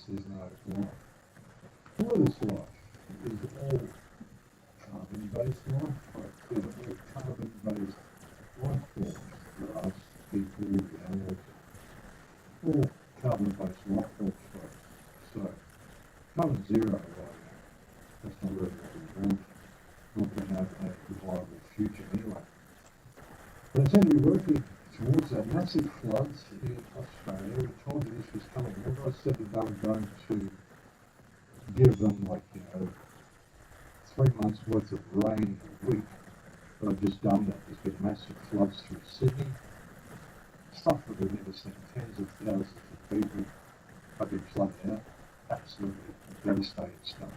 there's no life. All this life is all carbon-based life. They're all carbon-based life forms for us, people, animals, all carbon-based life forms for us. So, carbon zero right now, that's not really what we want. Not going to have a viable future anyway. But I said we're working towards that. Massive floods in Australia. We told you this was coming. Remember I said that they were going to give them 3 months worth of rain a week. But I've just done that. There's been massive floods through Sydney. Stuff that we've never seen. Tens of thousands of people have been flooded out. Absolutely devastating stuff.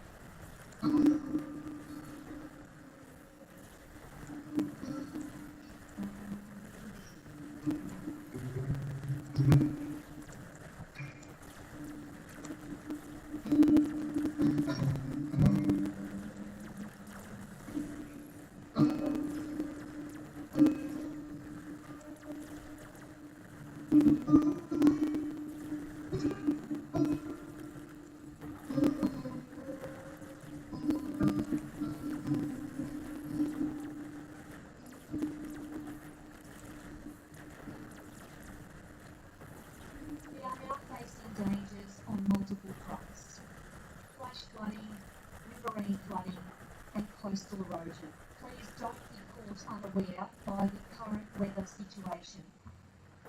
Dangers on multiple fronts: flash flooding, riverine flooding, and coastal erosion. Please don't be caught unaware by the current weather situation.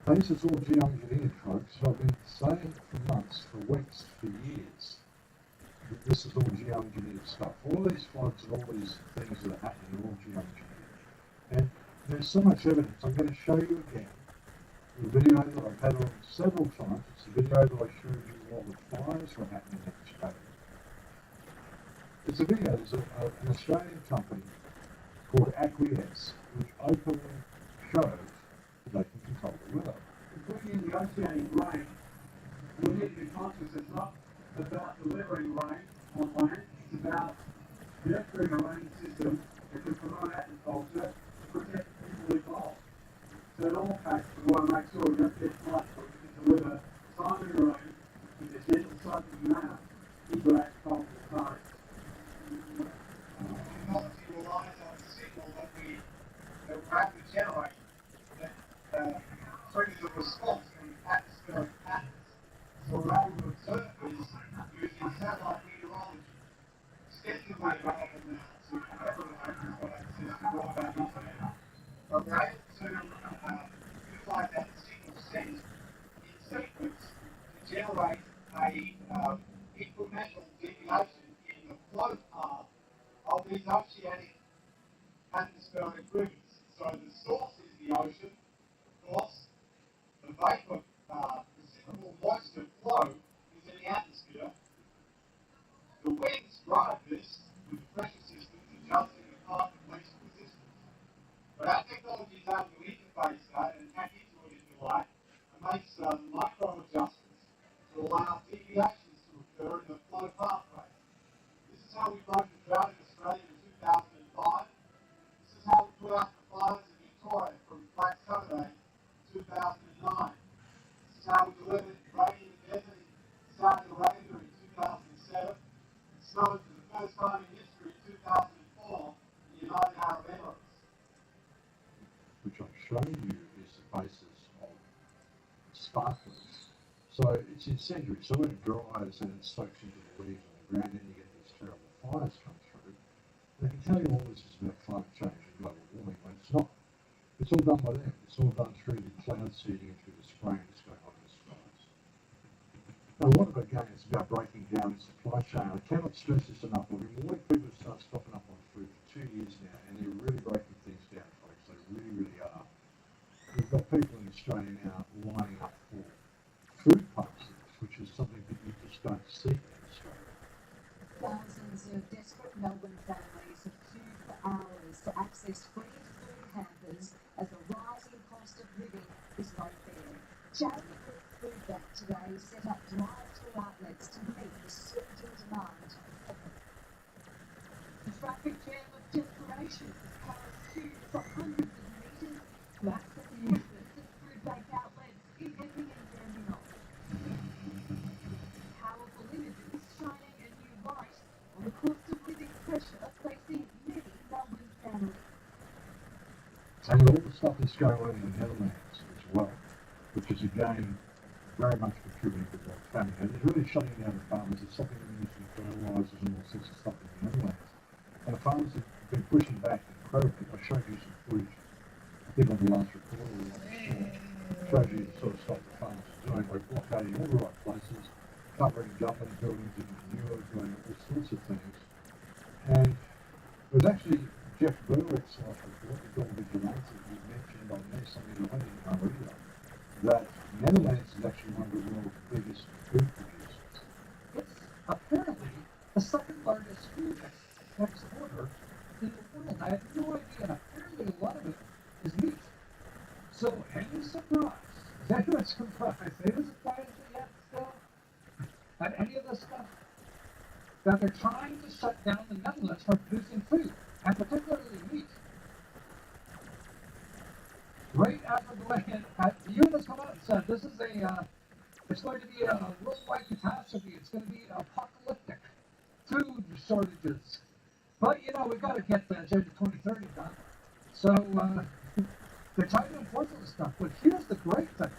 This is all geoengineered, folks. I've been saying for months, for weeks, for years, that this is all geoengineered stuff. All these floods and all these things that are happening are all geoengineered. And there's so much evidence. I'm going to show you again the video that I've had on several times. It's the video that I showed you while the fires were happening in Australia. It's a video. There's an Australian company called Acquiesce, which openly shows that they can control the weather. Including the oceanic rain, we need to be conscious it's not about delivering rain on land, it's about nurturing a rain system that can promote agriculture to protect people involved. So in all cases, we want to make sure we don't get floods, but we can deliver timely rain in a gentle, soaking manner into agricultural zones. Technology relies on the signal that we have to generate that triggers a response from atmospheric patterns. So we're able to observe this using satellite meteorology, extensively available now. So everyone has got access to broadband internet. But we're able to utilize that signal sent in sequence to generate a incremental deviation in the flow path of these oceanic atmospheric rivers. So the source is the ocean, of course. The vapor, reciprocal moisture flow is in the atmosphere. The winds drive this with pressure systems adjusting the path of least resistance. But our technology is able to interface that and hack into it, if you like, and make some micro adjustments to allow deviations to occur in the flow pathway. This is how we broke the drought in Australia in 2005. This is how we put out the fires in Victoria from Black Saturday in 2009. This is how we delivered rain in the desert in Saudi Arabia in 2007. It snowed for the first time in history in 2004 in the United Arab Emirates. Which I've shown you is the basis of sparklers. So it's incendiary. So when it dries and it soaks into the leaves on the ground, then you get these terrible fires come through. And I can tell you all this is about climate change and global warming, but it's not. It's all done by them. It's all done through the cloud seeding and through the spraying that's going on in the skies. Now, a lot of it, again, is about breaking down the supply chain. I cannot stress this enough. I've been warning people to start stocking up on food for 2 years now, and they're really breaking things down, folks. They really, really are. We've got people in Australia now lining up for food parcels, which is something that you just don't see in Australia. Thousands of desperate Melbourne families have queued for hours to access free food hampers as the rising cost of living is no fair. Charity Food Bank today set up drive-through outlets to meet the surging demand. The traffic jam of desperation has cars queued for hundreds of metres to access the entrance of food bank outlets in Epping and Dandenong. Powerful stuff that's going on in the Netherlands as well, which is again very much contributing to what's happening. And it's really shutting down the farmers. It's stopping them using fertilizers and all sorts of stuff in the Netherlands. And the farmers have been pushing back incredibly. I showed you some footage, I think on the last recording we showed you the sort of stuff the farmers are doing. We're blockading all the right places, covering government buildings in Europe, doing all sorts of things. And it was actually Jeff Berwick's last report, the Dawn Vigilante, who mentioned on this, I mean, I didn't know either, that Netherlands is actually one of the world's biggest food producers. It's apparently the second largest food exporter in the world. I had no idea, and apparently a lot of it is meat. So, any surprise? Is anyone surprised? Are you surprised yet still at any of this stuff? That they're trying to shut down the Netherlands from producing food, and particularly meat. Right after the UN has come out and said this is it's going to be a worldwide catastrophe. It's going to be apocalyptic. Food shortages. But, we've got to get the Agenda 2030 done. So, they're trying to enforce all this stuff. But here's the great thing.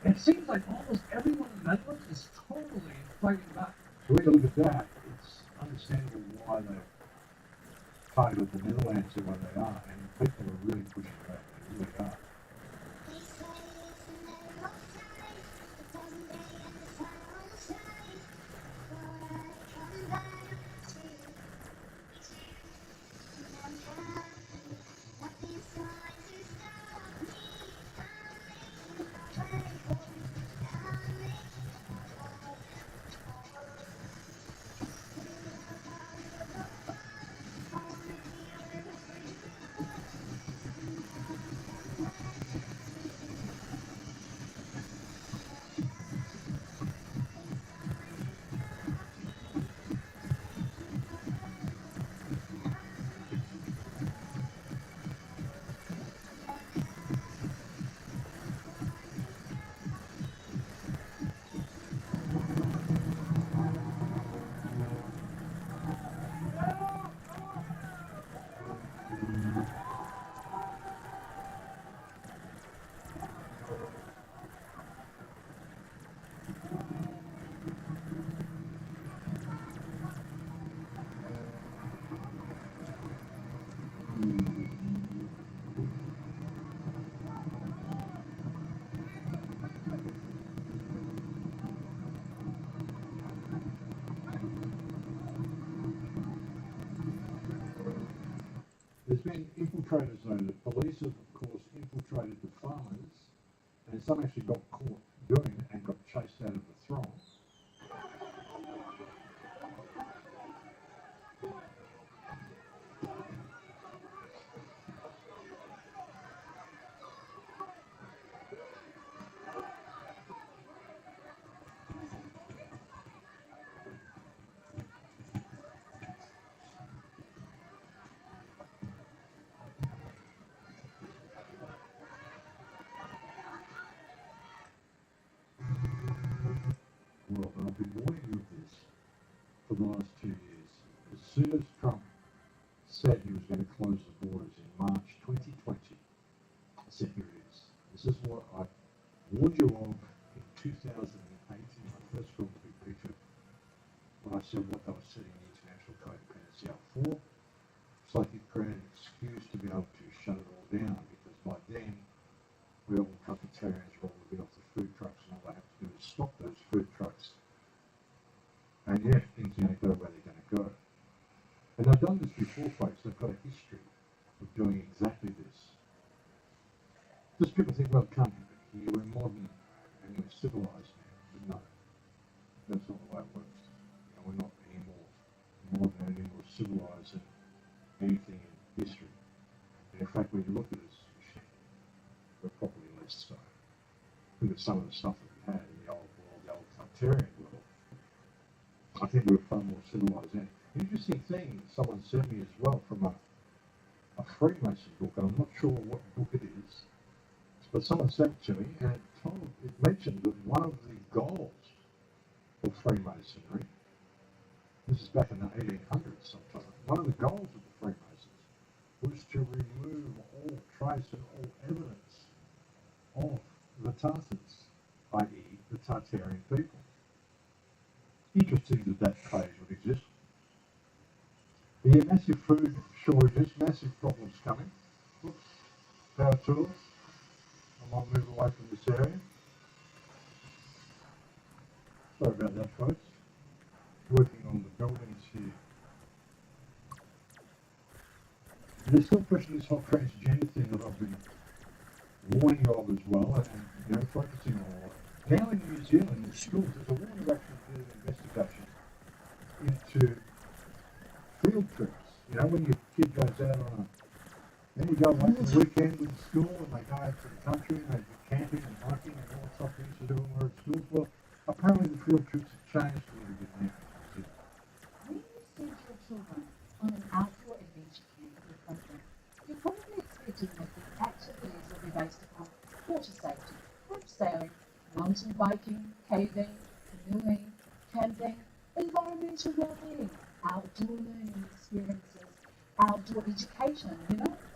It seems like almost everyone in the Netherlands is totally fighting back. So when you look at that, it's understandable why they're targeted the Netherlands the way they are, and people are really pushing back. They really are. There's been infiltrators though. The police have, of course, infiltrated the farmers, and some actually got caught doing it and got chased out of the throng. Well, I've been warning you of this for the last 2 years. As soon as Trump said he was going to close the borders in March 2020, I said, here it is. This is what I warned you of in 2018, my first film to be pictured, when I said what they were setting the international codependency up for. It's like you've created an excuse to be able to shut it all down, because by then, we're all cafeterians, we're all a bit off the food trucks, and all they have to do is stop those food trucks. And yeah, things are going to go where they're going to go. And they've done this before, folks. They've got a history of doing exactly this. Just people think, well, it can't be here. We're modern and we're civilized now. But no, that's not the way it works. We're not any more modern, any more civilized than anything in history. And in fact, when you look at us, we're probably less so. Look at some of the stuff that we had in the old world, the old Tartarian world. I think we were far more civilized then. An interesting thing someone sent me as well from a Freemason book, and I'm not sure what book it is, but someone sent it to me, and it mentioned that one of the goals of Freemasonry, this is back in the 1800s sometime, one of the goals of the Freemasons was to remove all erasing all evidence of the Tartars, i.e. the Tartarian people. Interesting that that page would exist. But yeah, massive food shortages, massive problems coming. Oops, power tools. I might move away from this area. Sorry about that, folks. Working on the buildings here. There's still pushing this whole transgender thing that I've been warning you of as well, and focusing on a lot. Now in New Zealand, in schools, there's a woman who actually did an investigation into field trips. When your kid goes out on then you go away for the weekend with school and they go out to the country and they do camping and hiking and all the stuff they used to do when we were at schools. Well, apparently the field trips have changed a little bit now. When you send your children on an outdoor adventure camp with your program, you're probably expecting that the activities will be based upon water safety, group sailing, mountain biking, caving, canoeing, camping, environmental well-being, outdoor learning experiences, outdoor education,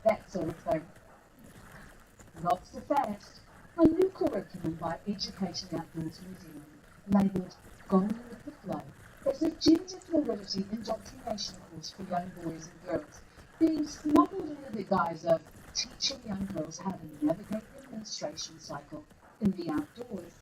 that sort of thing. Not so fast. A new curriculum by Education Outdoors New Zealand, labelled Going with the Flow, is a gender fluidity indoctrination course for young boys and girls, being smuggled under the guise of teaching young girls how to navigate the menstruation cycle in the outdoors.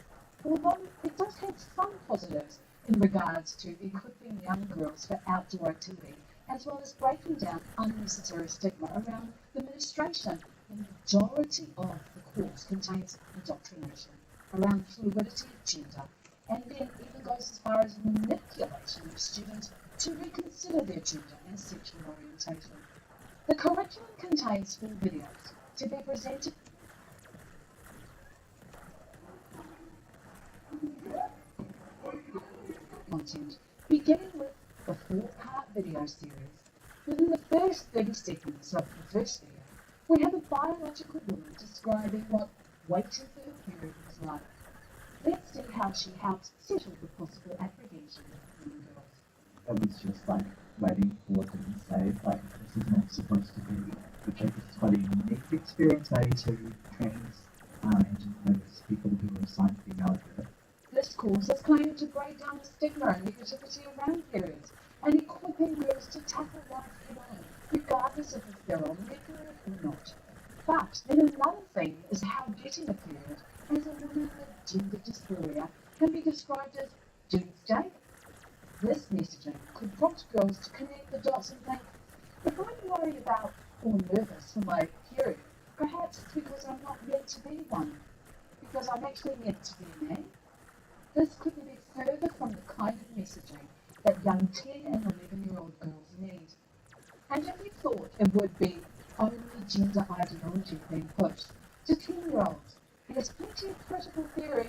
Although it does have some positives in regards to equipping young girls for outdoor activity, as well as breaking down unnecessary stigma around the menstruation, the majority of the course contains indoctrination around fluidity of gender, and then even goes as far as manipulation of students to reconsider their gender and sexual orientation. The curriculum contains full videos to be presented content, beginning with the 4-part video series. Within the first 30 seconds of the first video, we have a biological woman describing what waiting for her period was like. Let's see how she helps settle the possible apprehension of young girls. It was just like waiting for it to be saved, like this is not supposed to be, which I guess is quite a unique experience maybe to trans and those people who are assigned female. This course is claimed to break down the stigma and negativity around periods and equipping girls to tackle life head-on, regardless of if they're on their period or not. But then another thing is how getting a period as a woman with gender dysphoria can be described as doomsday. This messaging could prompt girls to connect the dots and think, if I'm worried about or nervous for my period, perhaps it's because I'm not meant to be one, because I'm actually meant to be a man. This couldn't be further from the kind of messaging that young 10 and 11-year-old girls need. And if you thought it would be only gender ideology being pushed to 10-year-olds, there's plenty of critical theory.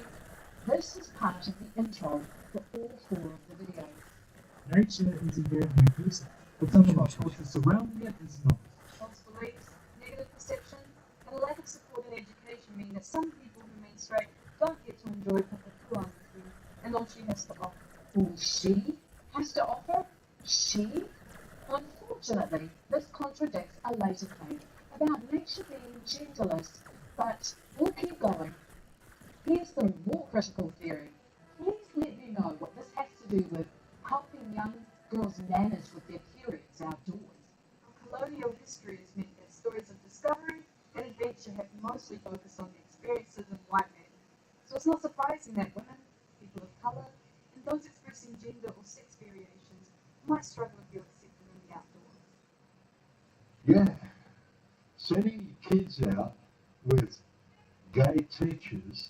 This is part of the intro for all 4 of the videos. Nature is inherently inclusive, but some of our culture surrounding it is not. False beliefs, negative perceptions, and a lack of support in education mean that some people who menstruate don't get to enjoy Papapuan food, and all she has to offer. All she has to offer? She? Unfortunately, this contradicts a later claim about nature being genderless, but we'll keep going. Here's the more critical theory. Please let me know what this has to do with helping young girls' manners with their periods outdoors. Colonial history has meant that stories of discovery and adventure have mostly focused on the experiences of white men. So it's not surprising that women, people of colour, and those expressing gender or sex variations might struggle to feel accepted in the outdoors. Yeah. Sending kids out with gay teachers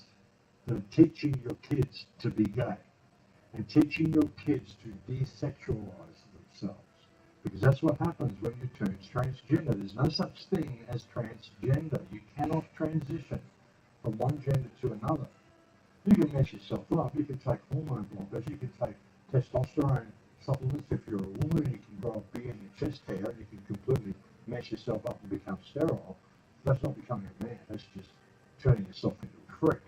that are teaching your kids to be gay and teaching your kids to desexualize themselves. Because that's what happens when you turn transgender. There's no such thing as transgender. You cannot transition from one gender to another. You can mess yourself up. You can take hormone blockers. You can take testosterone supplements if you're a woman. You can grow a beard and your chest hair. And you can completely mess yourself up and become sterile. That's not becoming a man. That's just turning yourself into a freak.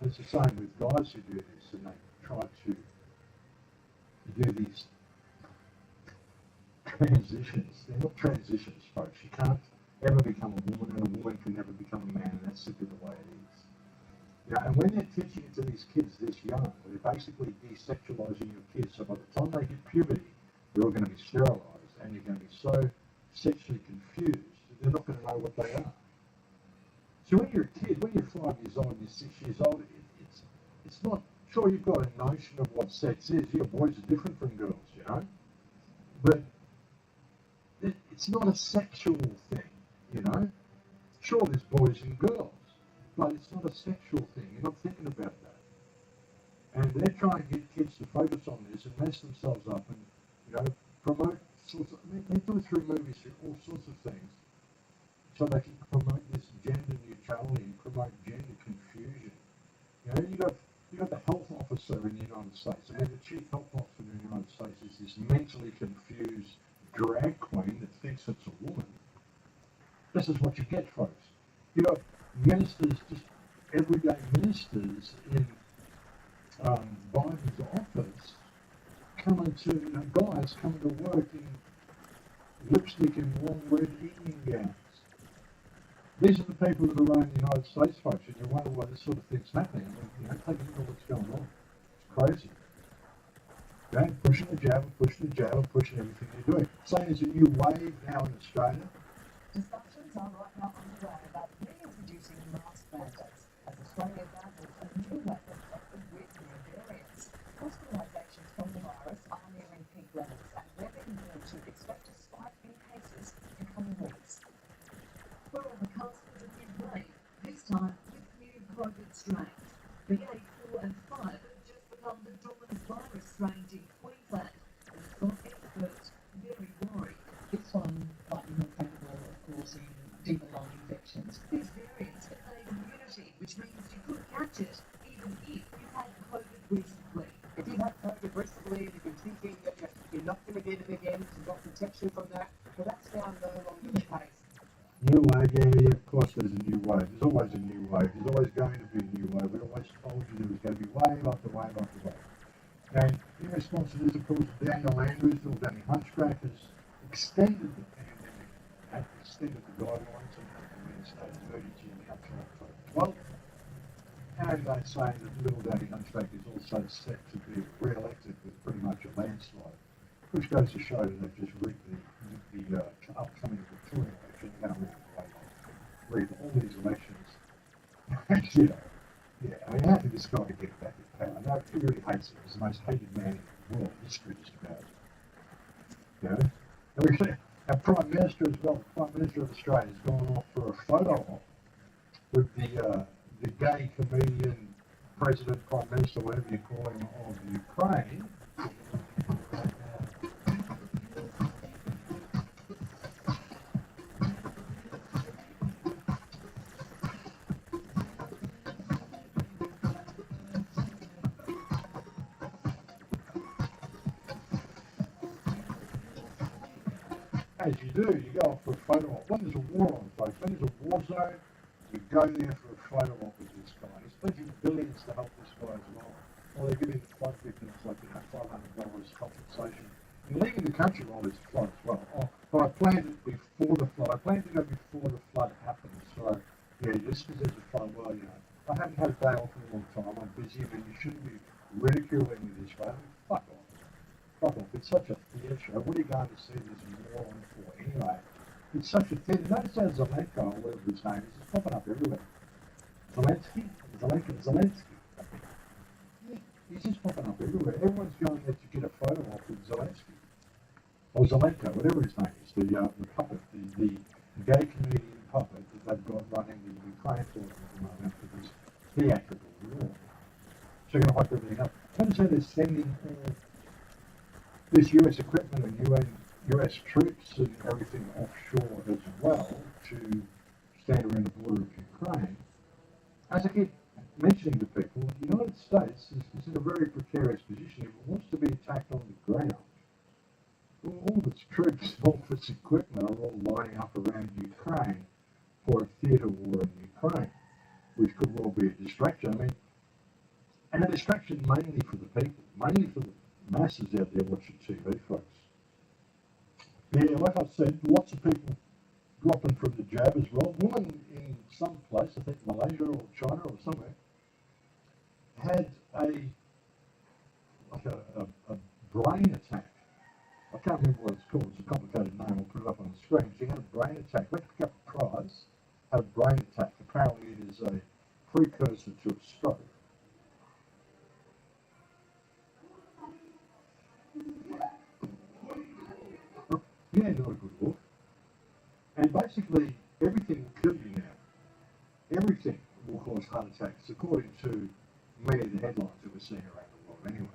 And it's the same with guys who do this, and they try to do these transitions. They're not transitions, folks. You ever become a woman, and a woman can never become a man, and that's simply the way it is. You know, and when they're teaching it to these kids this young, they're basically desexualizing your kids. So by the time they hit puberty, they're all going to be sterilized, and you're going to be so sexually confused that they're not going to know what they are. So when you're a kid, when you're 5 years old, you're 6 years old, it's not, sure, you've got a notion of what sex is. Yeah, boys are different from girls, you know, but it's not a sexual thing, you know. Sure, there's boys and girls, but it's not a sexual thing. You're not thinking about that. And they're trying to get kids to focus on this and mess themselves up and, you know, promote sorts of, they do it through movies, through all sorts of things, so they can promote this gender neutrality and promote gender confusion. You know, you got the health officer in the United States. I mean, the chief health officer in the United States is this mentally confused drag queen that thinks it's a woman. This is what you get, folks. You got ministers, just everyday ministers in Biden's office coming to, you know, guys coming to work in lipstick and long red evening gowns. These are the people that are running the United States, folks, and you wonder why this sort of thing's happening. I mean, you know, take a look at what's going on. It's crazy. Okay? Pushing the jab, pushing everything they're doing. Saying there's a new wave now in Australia. Discussions are right now underway about reintroducing mask mandates as Australia battles a new wave affected with new variants. Hospitalisations from the virus are nearing peak levels, and Radeon should expect a spike in cases in coming weeks. We're on the cusp of a new wave, this time with new COVID strains. BA4 and 5 have just become the dominant virus strains in Queensland, and it's got experts very worried. This one might be more capable, of course, in deeper lung infections. These variants evade immunity, which means you could catch it even if you had COVID recently. If you had COVID recently, you've been thinking that you're not going to get it again, you've got protection from that, but that's now no longer the case. New wave, yeah, of course there's a new wave. There's always a new wave. There's always going to be a new wave. We always told you there was going to be wave after wave after wave. And in response to this, of course, Daniel Andrews, or Danny Hunchcraft, has extended the pandemic, extended the guidelines and the state of emergency now to October 12th. And they're saying that little Danny Hunchcraft is also set to be re-elected with pretty much a landslide, which goes to show that they've just rigged the upcoming Victorian election. They're going to read all these elections. You know, yeah, I mean, how did this guy get back in power? No, he really hates it. He's the most hated man in world history, just about. You know? And we see our Prime Minister as well, the Prime Minister of Australia, has gone off for a photo op with the gay comedian, President, Prime Minister, whatever you call him, of Ukraine. As you do, you go off for a photo op. When there's a war on, folks, when there's a war zone, you go there for a photo op with this guy. He's pledging billions to help this guy as well. Or they're giving flood victims like, you know, $500 compensation. And leaving the country while there's flood as well. Oh, but I planned it before the flood. I planned to go before the flood happens. So, yeah, just because there's a flood, well, you know, I haven't had a day off in a long time. I'm busy. I mean, you shouldn't be ridiculing me this way. I mean, fuck off. Fuck off. It's such a theatre show. What are you going to see this war on for anyway? It's such a theatre. Notice how Zelenko, or whatever his name is popping up everywhere. Zelensky. He's just popping up everywhere. Everyone's going there to get a photo op with Zelensky. Or Zelenko, whatever his name is. The puppet, the gay comedian puppet that they've got running the Ukraine for at the moment for this theatrical war. So you're going to hype everything up. Notice how they're sending all this US equipment and US troops and everything offshore as well to stand around the border of Ukraine. As I keep mentioning to people, the United States is in a very precarious position. If it wants to be attacked on the ground, all of its troops, all of its equipment are all lining up around Ukraine for a theatre war in Ukraine, which could well be a distraction. I mean, and a distraction mainly for the people, mainly for the masses out there watching TV, folks. Yeah, like I said, lots of people dropping from the jab as well. A woman in some place, I think Malaysia or China or somewhere, had a brain attack. I can't remember what it's called. It's a complicated name. I'll put it up on the screen. She had a brain attack. Went to pick up a prize, had a brain attack. Apparently it is a precursor to a stroke. Yeah, not a good look. And basically, everything will kill you now. Everything will cause heart attacks, according to many of the headlines that we're seeing around the world anyway.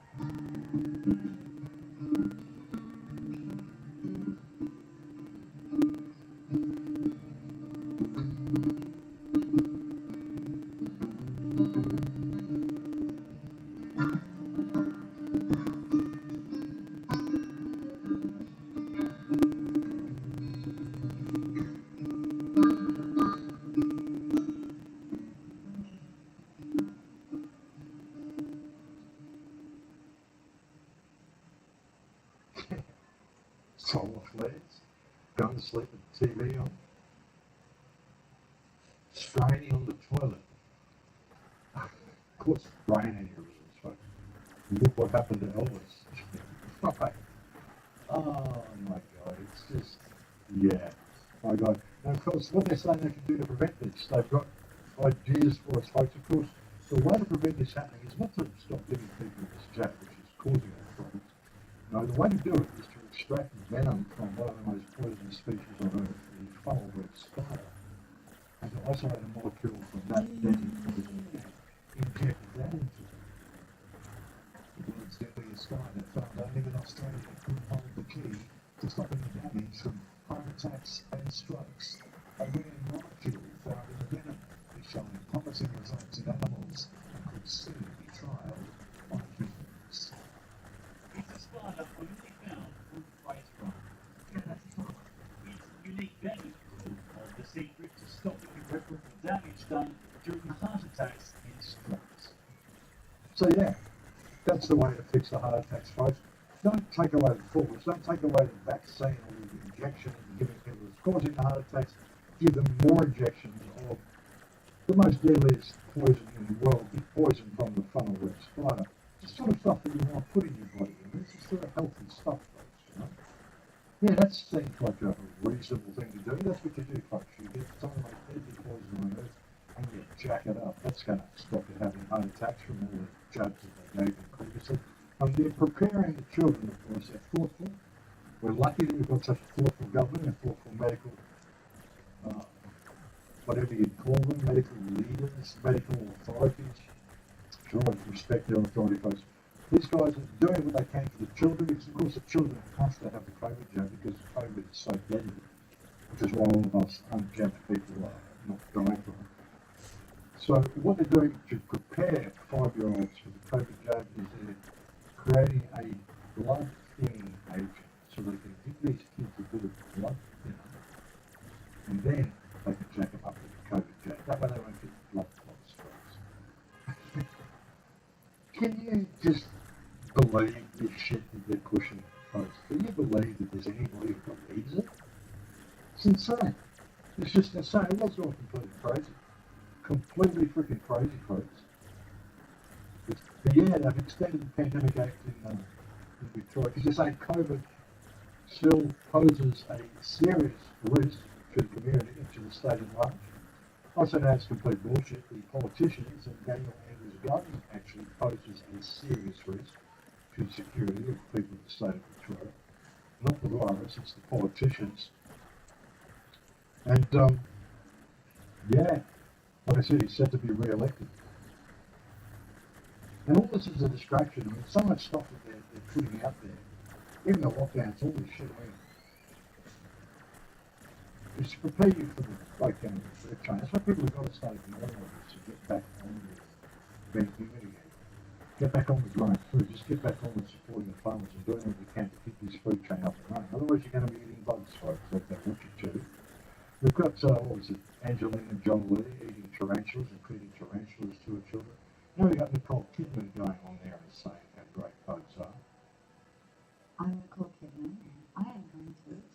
Solar flares, going to sleep with the TV on, straining on the toilet. Of course, brain aneurysms, folks. Look what happened to Elvis. Right. Oh my God, it's just, yeah. My God. And of course, what they're saying they can do to prevent this, they've got ideas for us, folks. Of course, the way to prevent this happening is not to stop giving people this jab, which is causing our problems. No, the way to do it is to extract venom from one of the most poisonous species on Earth, the funnel red spider, and to isolate a molecule from that deadly poison and inject that into it. The world's deadliest spider, found only in Australia, could hold the key to stopping the damage from heart attacks and strokes. A rare molecule found in the venom is showing promising results in animals and could soon be trialled on humans. It's a spider originally found from Fraser Rock. Its unique venom of the secret to stop the irreparable damage done during heart attacks and strokes. So yeah, that's the way to fix the heart attacks, folks. Don't take away the forwards, don't take away the vaccine or the injection that you're giving people that's causing the heart attacks. Give them more injections of the most deadliest poison in the world, the poison from the funnel red spider. It's the sort of stuff that you want to put in your body. This is sort of healthy stuff, folks, you know. Yeah, that seems like a reasonable thing to do. That's what you do, folks. You get some of the most deadly poison on earth and you jack it up. That's going to stop you having heart attacks from all the jabs that they gave you previously. They're preparing the children, of course. They're thoughtful. We're lucky that we've got such a thoughtful government and thoughtful medical, whatever you call them, medical leaders, medical authorities. Sure, I respect their authority, folks. These guys are doing what they can for the children, because of course the children have to have the COVID jab because COVID is so deadly, which is why all of us unjabbed people are not dying from it. So what they're doing to prepare 5-year-olds for the COVID jab is they're creating a blood thinning agent so they can give these kids a bit of blood thinner, and then they can jack them up with the COVID jab. That way they won't get blood clot strokes. Can you just believe this shit that they're pushing, folks? Can you believe that there's anybody who believes it? It's insane. It's just insane. Everyone's all completely crazy. Completely freaking crazy, folks. But yeah, they've extended the Pandemic Act in Victoria because they say COVID still poses a serious risk to the community and to the state at large. I say that's complete bullshit. The politicians and Daniel Andrews' government actually poses a serious risk to the security of people in the state of Victoria. Not the virus, it's the politicians. And yeah, like I said, he's set to be re-elected. And all this is a distraction. I mean, so much stuff that they're putting out there, even the lockdowns, all this shit. I mean, it's to prepare you for the breakdown of the food chain. That's why people have got to start ignoring all this to get back on with being human again. Get back on with growing food. Just get back on with supporting the farmers and doing what you can to keep this food chain up and running. Otherwise, you're going to be eating bugs, folks, like that butcher too. We've got, what was it, Angelina Jolie eating tarantulas and feeding tarantulas to her children. Now we've got Nicole Kidman going on there and saying how great bugs are. I'm Nicole Kidman, and I am going to eat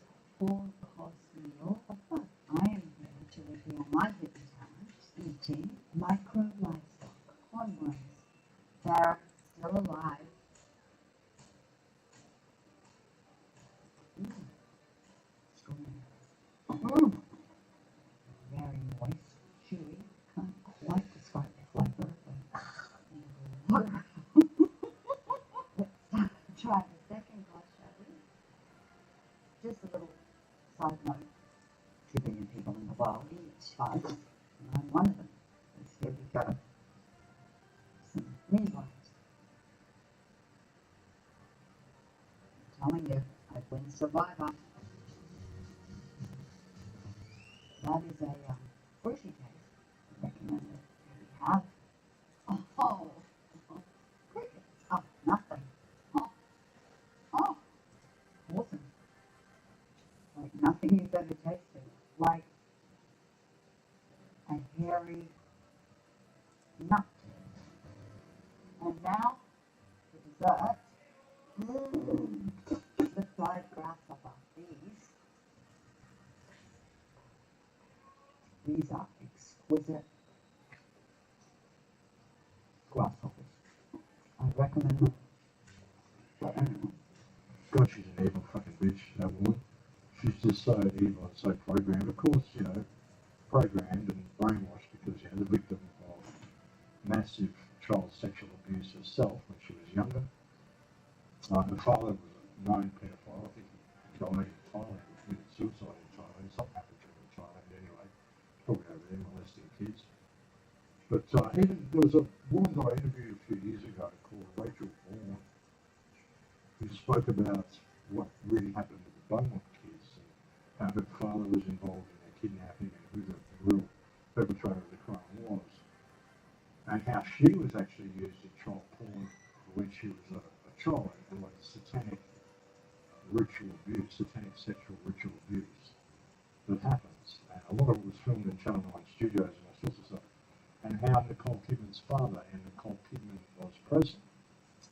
4-course meal of bugs. eating micro livestock hormones. They're still alive. Mm. Very moist, chewy. Can't quite describe the flavor. But let's try the second glass, shall we? Just a little side note. 2 billion people in the world eat fuzz, and I'm one of them. So here we go. Some meanwhile. I'm telling you, I've been a survivor. That is a fruity taste. I recommend it. Here we have. Oh, crickets. Oh, nothing. Oh, awesome. Like nothing you've ever tasted. Like a hairy nut. And now, for dessert, the fried grasshopper. These are exquisite grasshoppers. I recommend them for anyone. God, she's an evil fucking bitch, that woman. She's just so evil and so programmed. Of course, you know, programmed and brainwashed because, you know, the victim of massive child sexual abuse herself when she was younger. Her father was a known pedophile. I think he died in Thailand, or committed suicide in Thailand. Something happened to him in Thailand anyway. Probably over there molesting kids. But even there was a woman that I interviewed a few years ago called Rachel Vaughan, who spoke about what really happened with the Beaumont kids and how her father was involved in their kidnapping and who the real perpetrator of the crime was, and how she was actually used in child porn when she was a child, and like satanic ritual abuse, satanic sexual ritual abuse that happens. And a lot of it was filmed in Channel 9 studios and all sorts of stuff. And how Nicole Kidman's father and Nicole Kidman was present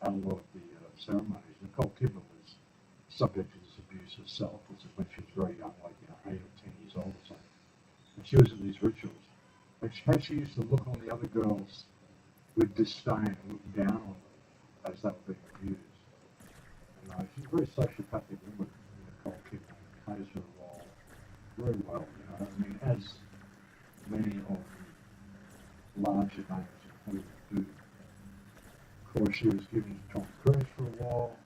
at a lot of the ceremonies. Nicole Kidman was subject to this abuse herself, which is when she was very young, like 8 or 10 years old or something. And she was at these rituals. And she used to look on the other girls with disdain and look down on them as they were being abused. And she's a very sociopathic woman, Nicole Kidman, plays her role very well. You know, I mean, as many of the larger names in Hollywood do. Of course, she was given to Tom Cruise for a while.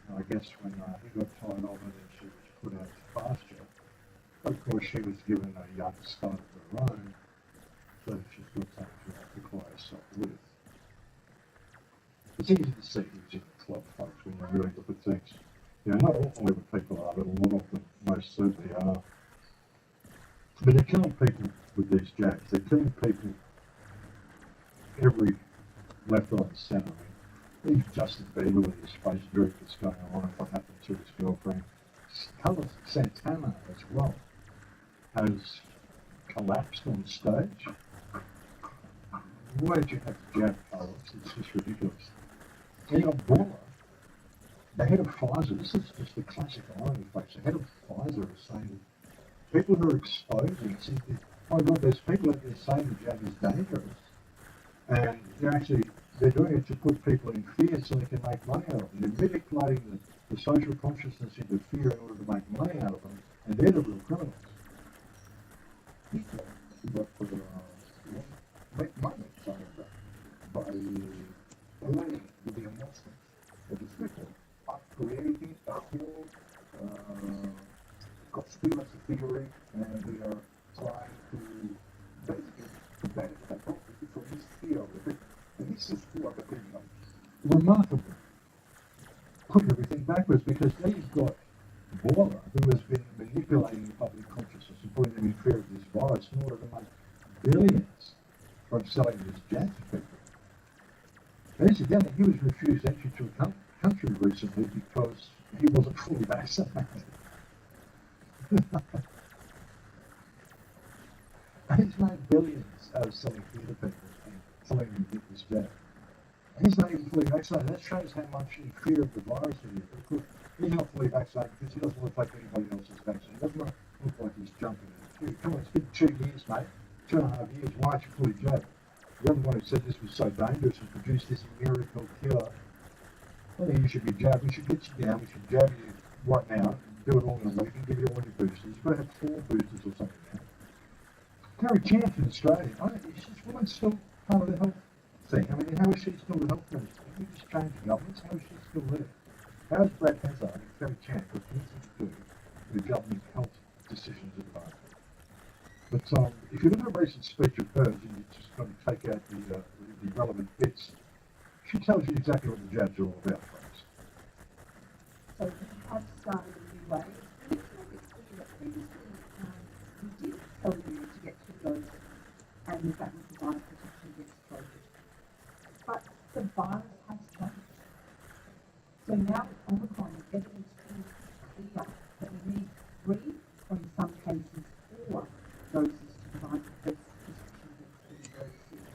And I guess when he got tired of it and she was put out to pasture, of course, she was given a young start of her own, so that she's got something to occupy herself with. It's easy to see who's in the club, folks, when you really look at things. You know, not all Hollywood people are, but a lot of them most certainly are. But they're killing people with these jabs. They're killing people every left, right, and centre. I mean, Justin Bieber with his Facebook that's going on, what happened to his girlfriend. Carlos Santana as well has collapsed on stage. Why did you have to jab Carlos? It's just ridiculous. And you got Baller, the head of Pfizer. This is just the classic irony, folks. The head of Pfizer is saying that people who are exposing, oh my God, there's people out there saying the jab is dangerous. And they're doing it to put people in fear so they can make money out of them. They're manipulating the social consciousness into fear in order to make money out of them, and they're the real criminals. People that make money out of that by playing with the emotions of these people are creating a whole conspiracy theory, and they are trying to basically benefit from this fear of it. And this is what the criminals. Remarkable. Put everything backwards, because then you've got Baller, who has been manipulating the public consciousness and putting them in fear of this virus in order to make billions from selling this jab to people. And incidentally, he was refused entry to a country recently because he wasn't fully vaccinated. And he's made billions out of selling fear to people and telling them to get this jab. And he's not even fully vaccinated. That shows how much in fear of the virus he is. Of course, he's not fully vaccinated because he doesn't look like anybody else's vaccine. He doesn't look like he's jumping in the queue. Come on, it's been 2 years, mate. 2.5 years, why aren't you fully jabbed? You're the one who said this was so dangerous and produced this miracle cure. I think you should be jabbed. We should get you down. We should jab you right now. Do it all in a week and give you all your boosters. You've got to have 4 boosters or something now. Carrie Chance in Australia. Is this woman still part of the health thing? I mean, how is she still the health minister? We just changed governments. How is she still there? How is Brad Hazzard and Carrie Chance got anything to do with governing health decisions at the moment? But if you look at a recent speech of hers and you just got to take out the relevant bits, she tells you exactly what the jabs are all about, folks. So we have started a new way. We need to make it clear that previously we did tell you to get 2 doses, and that was provide protection against COVID. But the virus has changed. So now with Omicron, the evidence is clear that we need 3, or in some cases 4 doses to provide the best protection against getting very sick.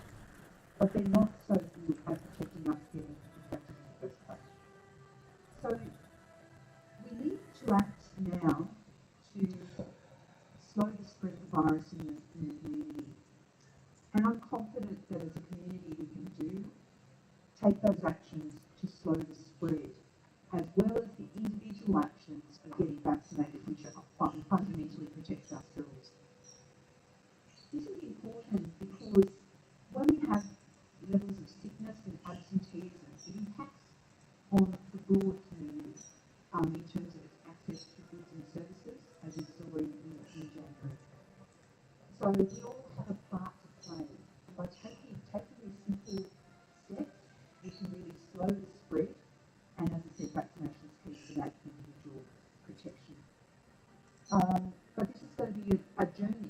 But they're not so good at protecting us getting infected in the first place. So we need to act now to slow the spread of the virus in the community. And I'm confident that as a community we can take those actions to slow the spread, as well as the individual actions of getting vaccinated, which fundamentally protects ourselves. This is important because when we have levels of sickness and absenteeism, it impacts on the broad community in terms of its access to goods and services, as we saw in January. So we all have a part to play. And by taking these simple steps, we can really slow the spread. And as I said, vaccination is key to that individual protection. But this is going to be a journey.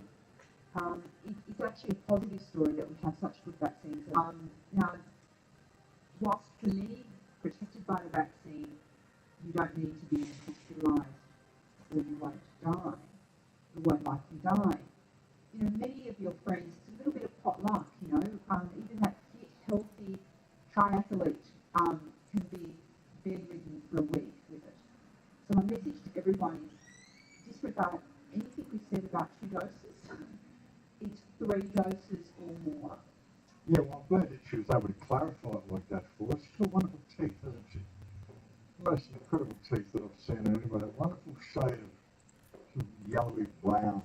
It's actually a positive story that we have such good vaccines. Now, whilst for many protected by the vaccine, you don't need to be hospitalised or you won't die. You won't likely die. You know, many of your friends, it's a little bit of potluck, you know, even that fit, healthy triathlete can be bedridden for a week with it. So my message to everyone is disregard anything we said about 2 doses. It's 3 doses or more. Yeah, well, I'm glad that she was able to clarify it like that for us. She's got wonderful teeth, hasn't she? The most incredible teeth that I've seen in anybody. That wonderful shade of yellowy brown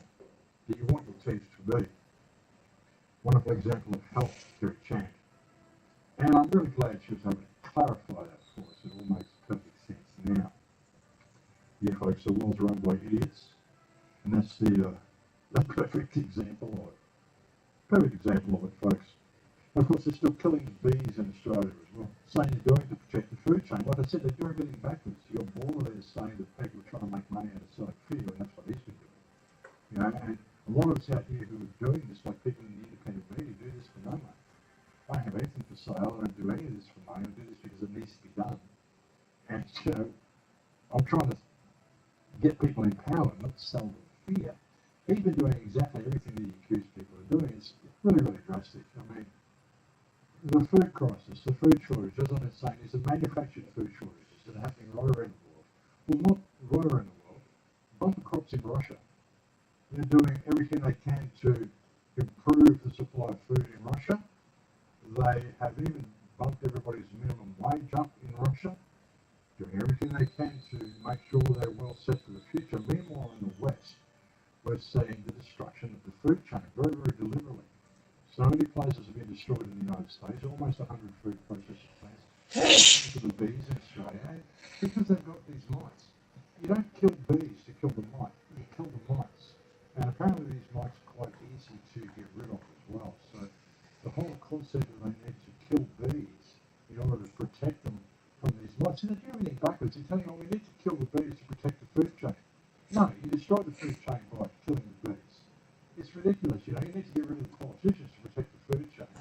that you want your teeth to be. Wonderful example of health, Carrie Chant. And I'm really glad she was able to clarify that for us. It all makes perfect sense now. Yeah, folks, the world's run by idiots. And that's the perfect example of it. Perfect example of it, folks. And of course, they're still killing bees in Australia as well. Saying they're doing to protect the food chain. Like I said, they're doing everything backwards. You've got Borla there saying that people are trying to make money out of selling fear, and that's what he's been doing. You know, and a lot of us out here who are doing this, like people in the independent media, do this for no money. I don't have anything for sale. I don't do any of this for money. I do this because it needs to be done. And, you know, I'm trying to get people empowered, not sell them fear. He's been doing exactly everything that he accused people of doing. It's really, really drastic. I mean, the food crisis, the food shortage, as I'm saying, is the manufactured food shortages that are happening right around the world. Well, not right around the world. Bumper crops in Russia. They're doing everything they can to improve the supply of food in Russia. They have even bumped everybody's minimum wage up in Russia, doing everything they can to make sure they're well set for the future. Meanwhile, in the West, we're seeing the destruction of the food chain very, very deliberately. So many places have been destroyed in the United States, almost 100 food processing plants. To the bees in Australia, because they've got these mites. You don't kill bees to kill the mite, you kill the mites. And apparently these mites are quite easy to get rid of as well. So the whole concept that they need to kill bees in order to protect them from these mites, and they're doing everything backwards. They're telling you, we need to kill the bees to protect the food chain. No, you destroy the food chain by killing the bees. It's ridiculous, you know, you need to get rid of the politicians to protect the food chain.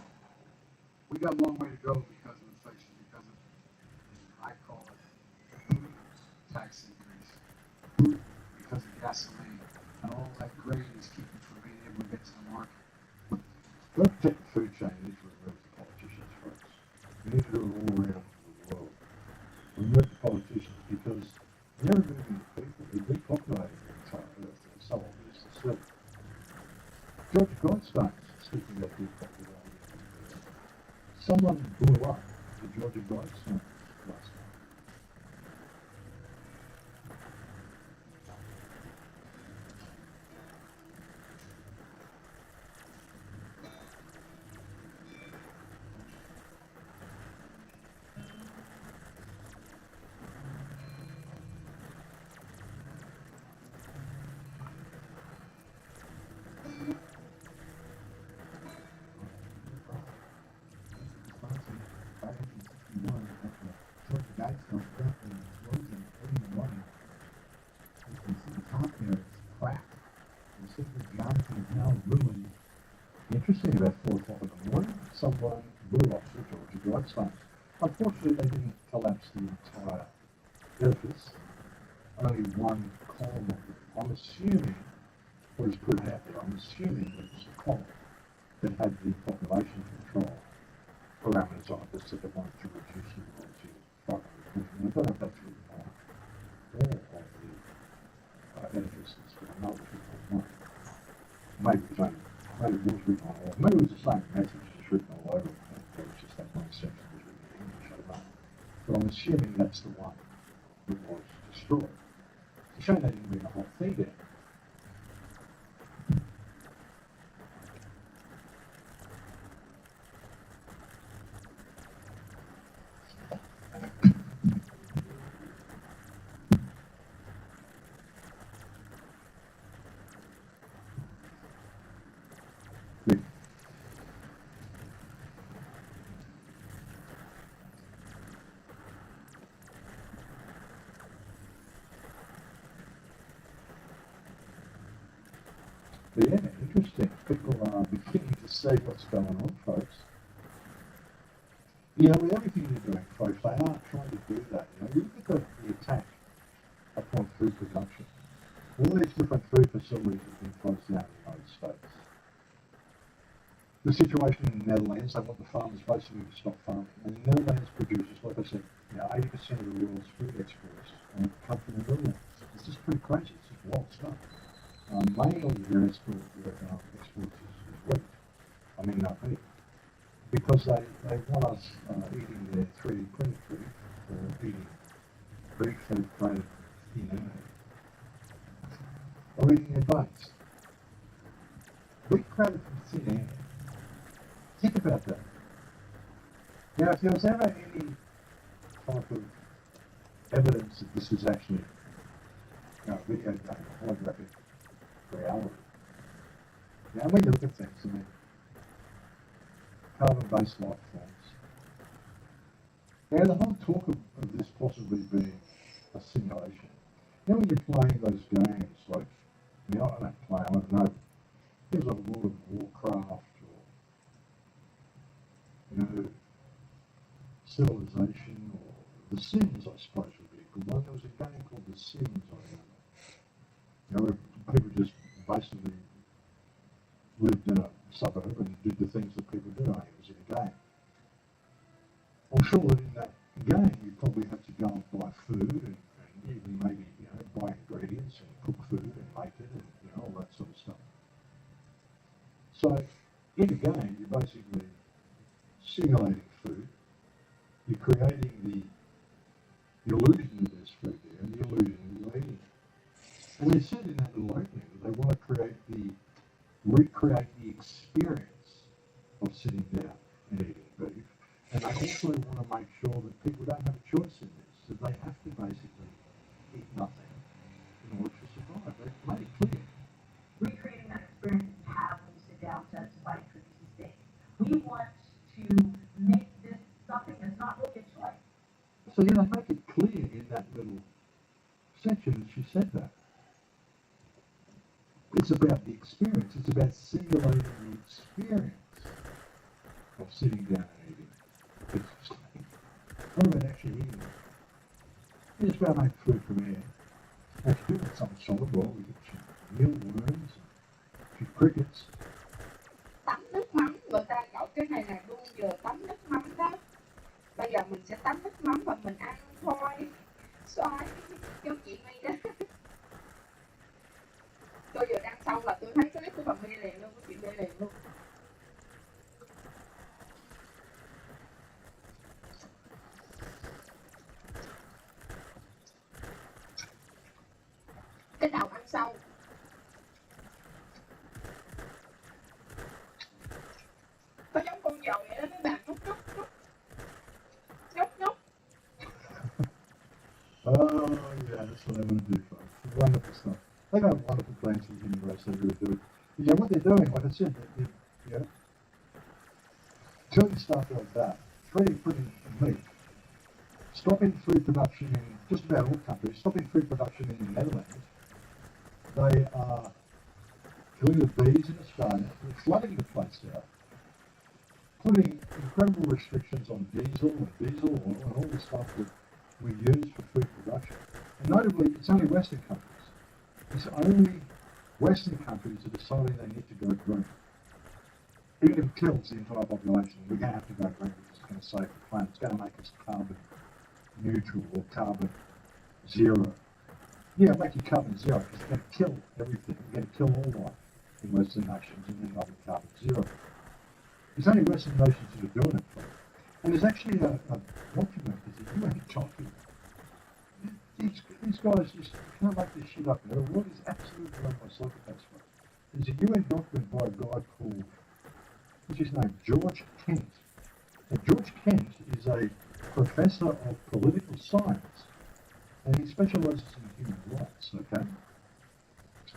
We got a long way to go because of inflation, because of, I call it, tax increase, because of gasoline, and all that grain is keeping from being able to get to the market. To protect the food chain, you need to remove the politicians, folks. You need to do it all around the world. Remove the politicians because they're removing the people. They're depopulating the entire earth. And so obvious to see. George Goldstone's speaking about the effect of someone blew up the Georgia Guidestones last night. Interesting, about 4 o'clock in the morning, someone blew off the Georgia Guidestones. Unfortunately, they didn't collapse the entire edifice, only one column of it. I'm assuming, what is put out there, I'm assuming it was a column that had the population control parameters on it that said they wanted to reduce the world to 500 million. I don't know if that's written on all of the edifices, but I know it's written on one. Maybe it was written on all. Maybe it was the same message, just written all over it. It was just that one section was written in English, I don't know. But I'm assuming that's the one that was destroyed. It's a shame they didn't bring the whole thing down. But yeah, interesting. People are beginning to see what's going on, folks. You know, with everything they're doing, folks, they are trying to do that. You know, you look at the attack upon food production. All these different food facilities have been closed down in the United States. The situation in the Netherlands, they want the farmers basically to stop farming. And the Netherlands produces, like I said, 80% of the world's food exports come from the Netherlands. It's just pretty crazy. It's just wild stuff. Mainly their exports is wheat. I mean, not beef. Because they want us eating their 3D printed food, or eating beef they've created in America, or eating their bones. Wheat created from thin air. Think about that. Now, if there was ever any type of evidence that this is actually video game, holographic reality. Now, when you look at things, I mean, carbon-based life forms. Now, the whole talk of this possibly being a simulation. Now, when you're playing those games, like, I don't play, I don't know, things like World of Warcraft, or, Civilization, or The Sims, I suppose would be a good one. There was a game called The Sims, I remember. Where people just basically lived in a suburb and did the things that people do. It was in a game. I'm sure that in that game you probably have to go and buy food and even maybe buy ingredients and cook food and make it and all that sort of stuff. So in a game you're basically simulating food. You're creating the illusion that there's food there and the illusion that you're eating it. And they said in that little opening that they want to recreate the experience of sitting down and eating beef. And they also want to make sure that people don't have a choice in this, that they have to basically eat nothing in order to survive. They've made it clear. Recreating that experience is how we sit down to fight for this. We want to make this something that's not really a choice. So they make it clear in that little section that she said that. It's about the experience. It's about simulating the experience of sitting down and eating. What about actually eating it? It's about making food from air. Now, if you do something solid, well, we get some mealworms, a few crickets. Tắm nước mắm, người ta gọi cái này là đu dừa tắm nước mắm đó. Bây giờ mình sẽ tắm nước mắm và mình ăn thôi. Xoài, cho chị My đó. Tôi vừa ăn xong là tôi thấy cái clip của bà My liền luôn, của chị My liền luôn. sau. Nó giống con dầu vậy đó mấy bạn, nhúc nhúc nhúc nhúc nhúc. Oh, yeah, that's what I want to do, folks. Wonderful stuff. They got wonderful plans for the human race, they really do. But yeah, what they're doing, like I said, doing stuff like that, pretty neat. Stopping food production in just about all countries, stopping food production in the Netherlands. They are killing the bees in Australia, they're flooding the place out, putting incredible restrictions on diesel oil and all the stuff that we use for food production. And notably, it's only Western countries. It's only Western countries that are deciding they need to go green. Even if it kills the entire population, we're going to have to go green because it's going to save the planet. It's going to make us carbon neutral or carbon zero. Yeah, make you carbon zero because it's going to kill everything. It's going to kill all life in Western nations and end up with carbon zero. It's only Western nations that are doing it for. And there's actually a document, there's a UN document. These guys just can't make this shit up. The world is absolutely run by psychopaths. There's a UN document by a guy called, what's his name, George Kent. Now, George Kent is a professor of political science, and he specializes in human rights, okay?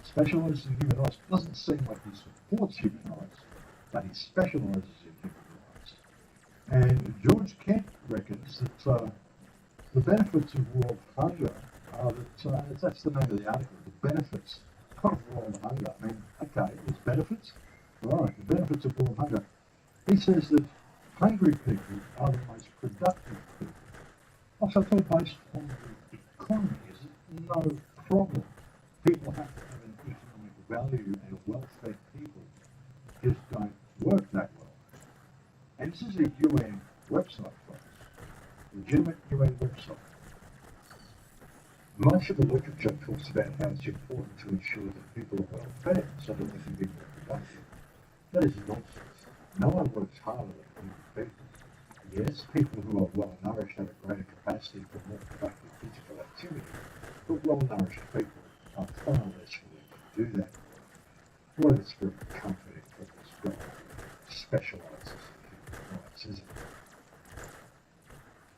Specializes in human rights. Doesn't seem like he supports human rights, but he specializes in human rights. And George Kent reckons that the benefits of world hunger are that, that's the name of the article, the benefits of world hunger. I mean, okay, there's benefits. Right, the benefits of world hunger. He says that hungry people are the most productive people. Also, it's all based on the economy, is it? No problem. People have to have an economic value, and well-fed people just don't work that well. And this is a UN website, folks. Legitimate UN website. Much of the literature talks about how it's important to ensure that people are well fed so that they can be more productive. That is nonsense. No one works harder than hungry people. Yes, people who are well nourished have a greater capacity for more productive physical activity, but well nourished people are far less willing to do that. Well, it's very comforting for this guy who specializes in human rights, isn't it?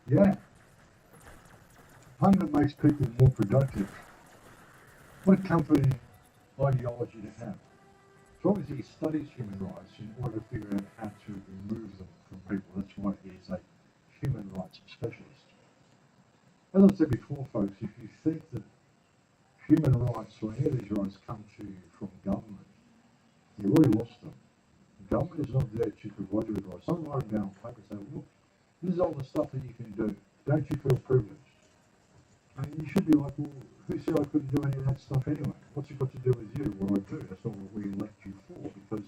Yeah. Hunger makes people more productive. What a comforting ideology to have. So obviously he studies human rights in order to figure out how to remove them from people. That's why he is a human rights specialist. As I said before, folks, if you think that human rights or any of these rights come to you from government, you've already lost them. Government is not there to provide you with rights. Don't write them down on paper and say, look, this is all the stuff that you can do. Don't you feel privileged? And you should be like, well, who said I couldn't do any of that stuff anyway? What's it got to do with you, what I do? That's not what we elect you for, because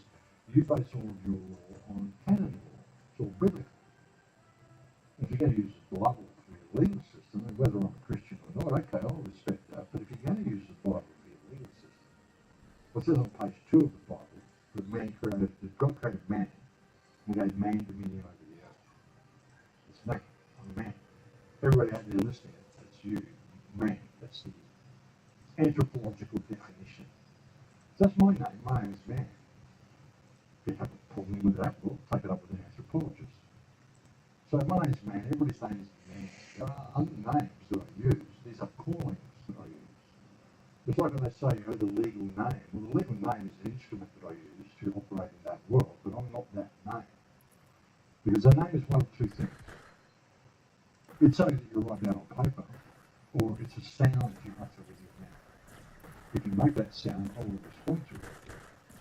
you base all of your law on canon law. It's all biblical. If you're going to use the Bible for your legal system, and whether I'm a Christian or not, okay, I'll respect that. But if you're going to use the Bible for your legal system, what says on page 2 of the Bible, that God created man, and gave man dominion over the earth. It's me, I'm a man. Everybody out there listening, that's you. Man, that's the anthropological definition. So that's my name. My name is man. If you have a problem with that, we'll take it up with an anthropologist. So my name is man. Everybody's name is man. There are other names that I use. These are callings that I use. It's like when they say, the legal name. Well, the legal name is the instrument that I use to operate in that world, but I'm not that name. Because a name is one of two things. It's something that you write down on paper, or it's a sound that you utter with your mouth. If you make that sound, I will respond to it.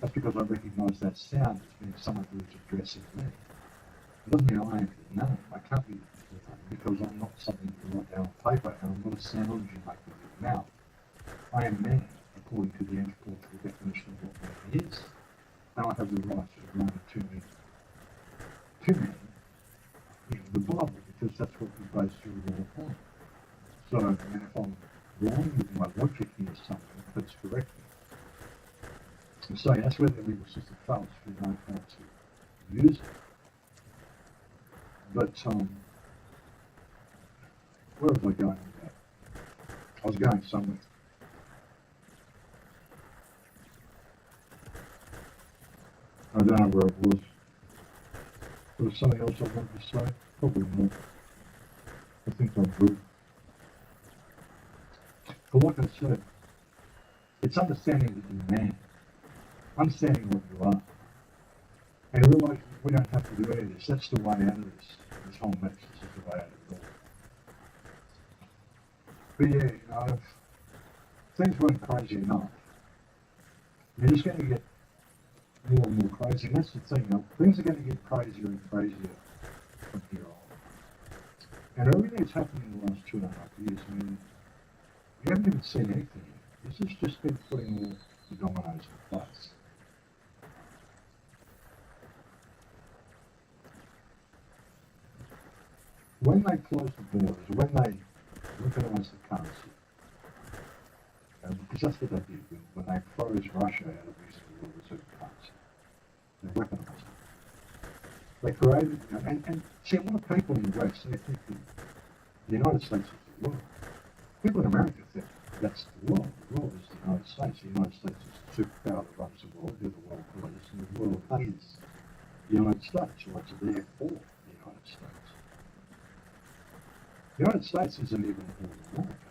That's because I recognise that sound as being someone who is addressing me. It doesn't mean I am the name. I can't be the name because I'm not something you write down on paper, and I'm not a sound you make with your mouth. I am man, according to the anthropological definition of what man is, and I have the right to run to me in the Bible, because that's what we base your law upon. So, and if I'm wrong with my logic here something, please correct me. So that's where the legal system fails if we don't know how to use it. But where was I going with that? I was going somewhere. I don't know where it was. Was there something else I wanted to say? Probably not. I think I'm good. But like I said, it's understanding that you're a man, understanding what you are, and realizing we don't have to do any of this. That's the way out of this whole mess. This is the way out of it all. But yeah, you know, if things weren't crazy enough, you're just going to get more and more crazy. And that's the thing, you know, things are going to get crazier and crazier from here on. And everything that's happened in the last 2.5 years, I mean, we haven't even seen anything yet. This has just been putting all the dominoes in place. When they close the borders, when they weaponize the currency, because that's what they did when they froze Russia out of using the world reserve currency. They weaponized it. They created, you know, and see, a lot of people in the West, they think the United States is the world. People in America think that's the world. The world is the United States. The United States is the superpower that runs the world. They're the world police, and the world is the United States, or it's there for the United States. The United States isn't even all America.